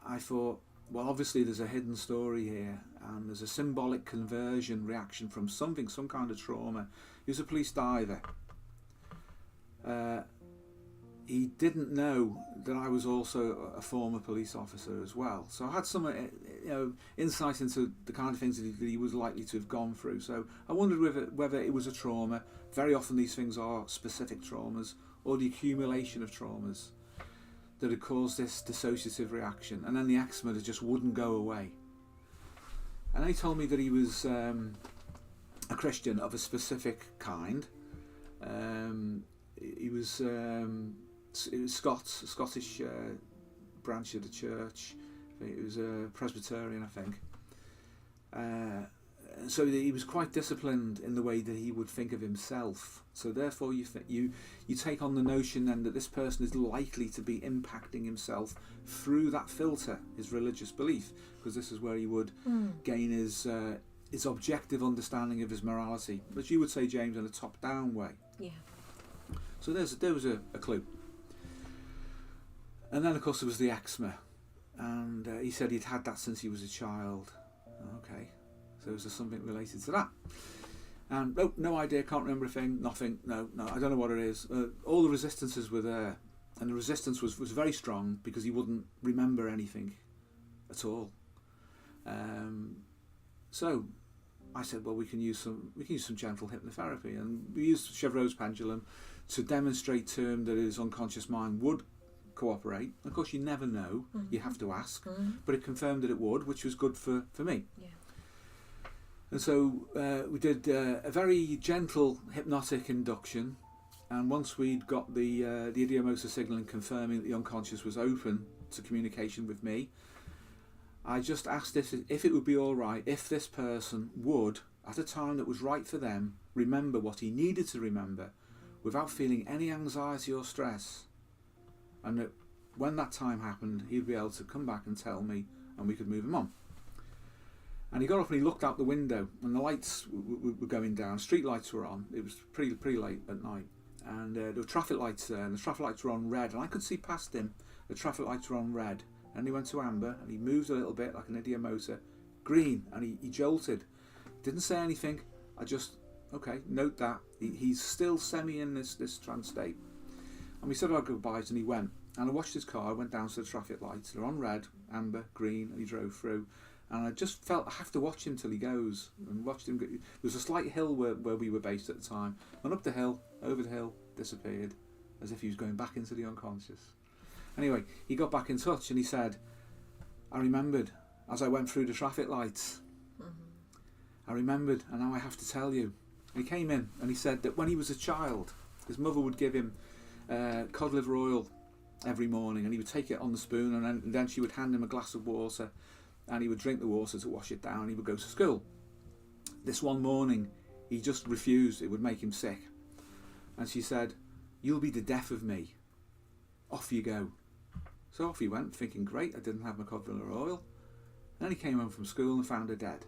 I thought, well, obviously there's a hidden story here, and there's a symbolic conversion reaction from something, some kind of trauma. He was a police diver. He didn't know that I was also a former police officer as well. So I had some insight into the kind of things that he was likely to have gone through. So I wondered whether it was a trauma. Very often these things are specific traumas, or the accumulation of traumas that had caused this dissociative reaction. And then the eczema that just wouldn't go away. And he told me that he was a Christian of a specific kind. He was Scottish branch of the church. He was a Presbyterian, I think. So he was quite disciplined in the way that he would think of himself. So therefore, you take on the notion then that this person is likely to be impacting himself through that filter, his religious belief, because this is where he would gain his objective understanding of his morality, which you would say, James, in a top-down way. Yeah. So there was a clue. And then, of course, there was the eczema. And he said he'd had that since he was a child. Okay. So is there something related to that? And no idea, can't remember a thing, nothing, no, I don't know what it is. All the resistances were there. And the resistance was very strong because he wouldn't remember anything at all. So I said, well, we can use some gentle hypnotherapy, and we used Chevreul's pendulum to demonstrate to him that his unconscious mind would cooperate. Of course, you never know. You have to ask. But it confirmed that it would, which was good for me. Yeah. And so we did a very gentle hypnotic induction. And once we'd got the idiomotor signalling confirming that the unconscious was open to communication with me, I just asked if it would be all right if this person would, at a time that was right for them, remember what he needed to remember without feeling any anxiety or stress. And that when that time happened, he'd be able to come back and tell me, and we could move him on. And he got up and he looked out the window, and the lights were going down. Street lights were on. It was pretty late at night. And there were traffic lights there, and the traffic lights were on red, and I could see past him. The traffic lights were on red, and he went to amber, and he moved a little bit like an idiomotor, green, and he jolted. Didn't say anything. I just, okay, note that. He's still semi in this trance state. And we said our goodbyes, and he went. And I watched his car, went down to the traffic lights. They're on red, amber, green, and he drove through. And I just felt I have to watch him till he goes. And watched him go. There was a slight hill where we were based at the time. Went up the hill, over the hill, disappeared, as if he was going back into the unconscious. Anyway, he got back in touch and he said, I remembered as I went through the traffic lights. I remembered, and now I have to tell you. And he came in and he said that when he was a child, his mother would give him cod liver oil every morning, and he would take it on the spoon, and then she would hand him a glass of water, and he would drink the water to wash it down, and he would go to school. This one morning, he just refused. It would make him sick. And she said, you'll be the death of me. Off you go. So off he went, thinking, great, I didn't have my cod liver oil. And then he came home from school and found her dead.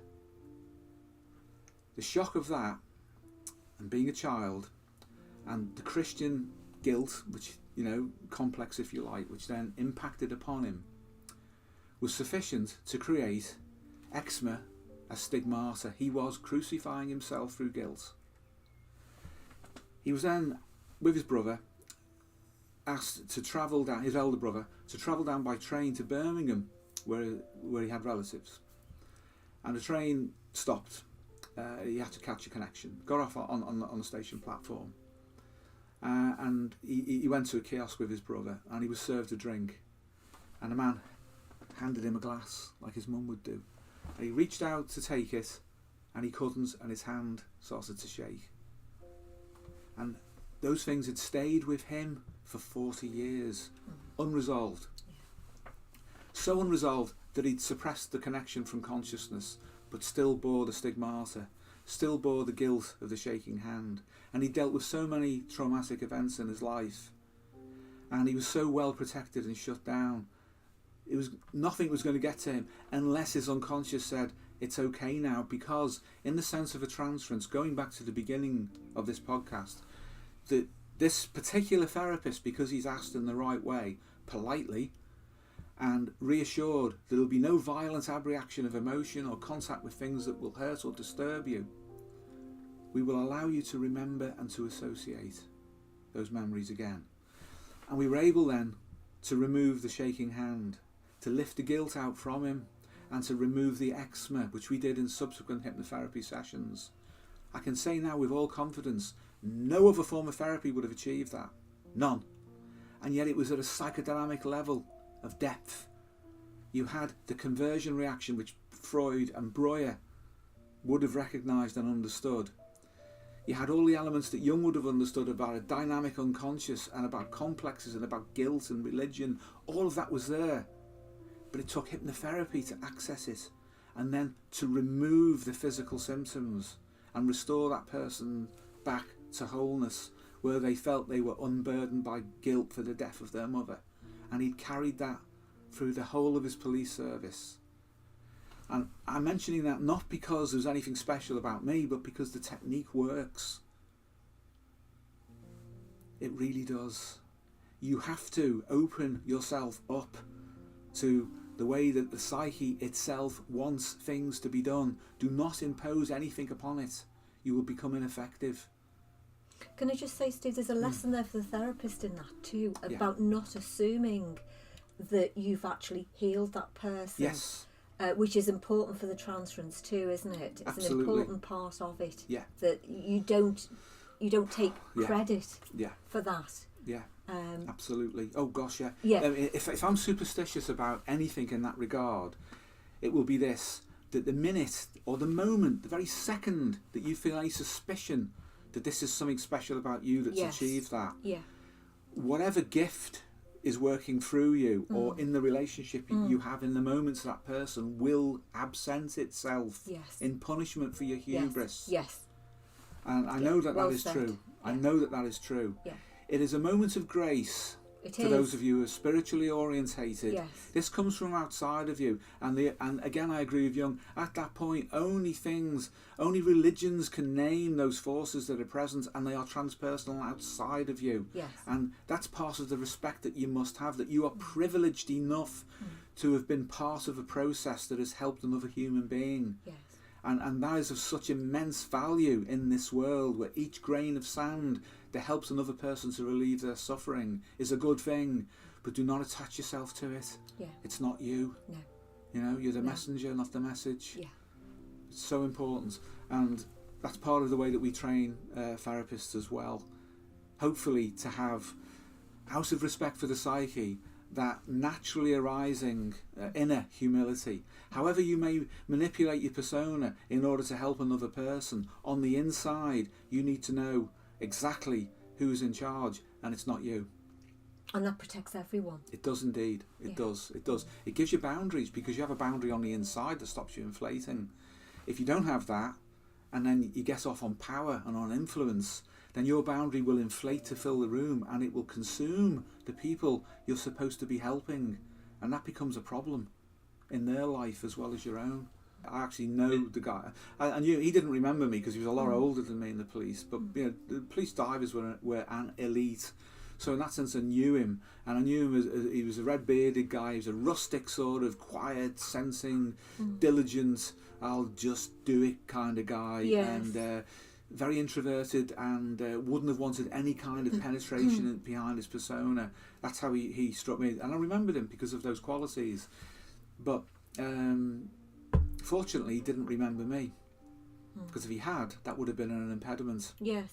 The shock of that, and being a child, and the Christian guilt, which, complex if you like, which then impacted upon him, was sufficient to create eczema as stigmata. He was crucifying himself through guilt. He was then, with his brother, asked to travel down, his elder brother, to travel down by train to Birmingham, where he had relatives. And the train stopped. He had to catch a connection. Got off on the station platform. And he went to a kiosk with his brother, and he was served a drink. And a man handed him a glass, like his mum would do. And he reached out to take it, and he couldn't, and his hand started to shake. And those things had stayed with him for 40 years, unresolved. So unresolved that he'd suppressed the connection from consciousness, but still bore the stigmata, still bore the guilt of the shaking hand. And he dealt with so many traumatic events in his life, and he was so well protected and shut down. Nothing was going to get to him unless his unconscious said, it's okay now, because in the sense of a transference, going back to the beginning of this podcast, that this particular therapist, because he's asked in the right way, politely, and reassured that there'll be no violent abreaction of emotion or contact with things that will hurt or disturb you, we will allow you to remember and to associate those memories again. And we were able then to remove the shaking hand, to lift the guilt out from him, and to remove the eczema, which we did in subsequent hypnotherapy sessions. I can say now with all confidence, no other form of therapy would have achieved that. None. And yet it was at a psychodynamic level of depth. You had the conversion reaction, which Freud and Breuer would have recognised and understood. You had all the elements that Jung would have understood about a dynamic unconscious, and about complexes, and about guilt and religion. All of that was there. But it took hypnotherapy to access it, and then to remove the physical symptoms and restore that person back to wholeness, where they felt they were unburdened by guilt for the death of their mother. And he'd carried that through the whole of his police service. And I'm mentioning that not because there's anything special about me, but because the technique works. It really does. You have to open yourself up to the way that the psyche itself wants things to be done. Do not impose anything upon it. You will become ineffective. Can I just say, Steve, there's a lesson there for the therapist in that too, about not assuming that you've actually healed that person. Yes. Which is important for the transference too, isn't it? It's Absolutely. an important part of it. Yeah. That you don't take credit for that. Yeah. Absolutely. Oh gosh, yeah. Yeah. If I'm superstitious about anything in that regard, it will be this: that the minute or the moment, the very second that you feel any suspicion that this is something special about you that's achieved that, whatever gift is working through you or in the relationship you have in the moments, that person will absent itself in punishment for your hubris. Yes. And I know that is true. I know that is true. Yeah. It is a moment of grace to those of you who are spiritually orientated. Yes. This comes from outside of you. And again, I agree with Jung. At that point, only religions can name those forces that are present, and they are transpersonal outside of you. Yes. And that's part of the respect that you must have, that you are privileged enough to have been part of a process that has helped another human being. Yes. And that is of such immense value in this world, where each grain of sand that helps another person to relieve their suffering is a good thing, but do not attach yourself to it. Yeah. It's not you. No. You know, you're the messenger, not the message. Yeah. It's so important, and that's part of the way that we train therapists as well. Hopefully to have, out of respect for the psyche, that naturally arising inner humility. However you may manipulate your persona in order to help another person, on the inside you need to know exactly who's in charge, and it's not you. And that protects everyone. It does indeed. It does. It does. It gives you boundaries, because you have a boundary on the inside that stops you inflating. If you don't have that, and then you get off on power and on influence, then your boundary will inflate to fill the room, and it will consume the people you're supposed to be helping, and that becomes a problem in their life as well as your own. I actually know the guy. I knew he didn't remember me because he was a lot older than me in the police, but you know, the police divers were an elite. So in that sense, I knew him, and I knew him as he was a red-bearded guy. He was a rustic sort of quiet, sensing, diligent, I'll just do it kind of guy, and very introverted, and wouldn't have wanted any kind of penetration behind his persona. That's how he struck me, and I remembered him because of those qualities. But fortunately, he didn't remember me, because if he had, that would have been an impediment. Yes.